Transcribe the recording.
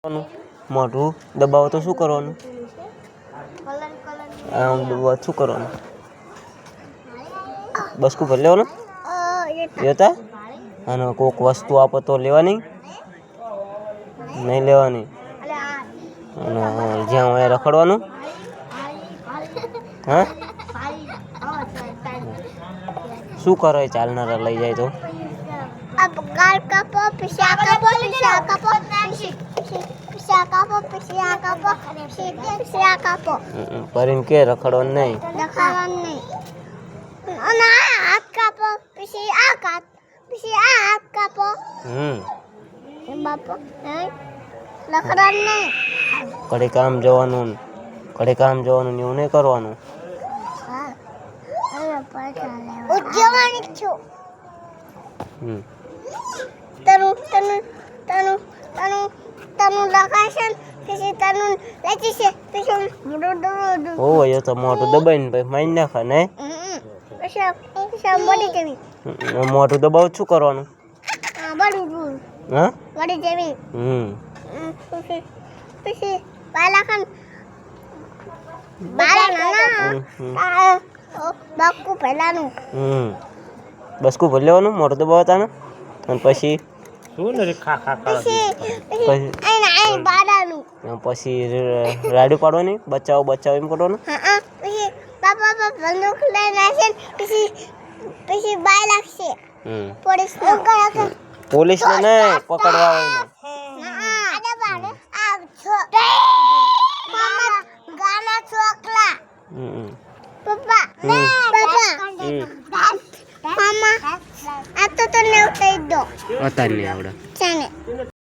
મોઢું દબાવો તો શું કરવાનું? આમ દબાવો શું કરવાનું? બસકું ભરી લેવાનું લેતા અને કોઈક વસ્તુ આપો તો લેવાની નહીં લેવાની અને જ્યાં હોય રખડવાનું. હા શું કરે ચાલનારા લઈ જાય તો? પરીને કે રખડવાનું નહીં. ઘડી કામ જવાનું એવું નહીં કરવાનું. એ તો મોટું દબાઈને પછી મારી નાખે ને. મોટું દબાવ શું કરવાનું? હા બસકું ભરી લેવાનું મોટું દબાવતા ને અને પછી પછી રાડું પાડવાની બચાવો એમ કરવાનું. પોલીસ ને નહીં પકડવા હોય ને. અત્યારે નહીં આવડે.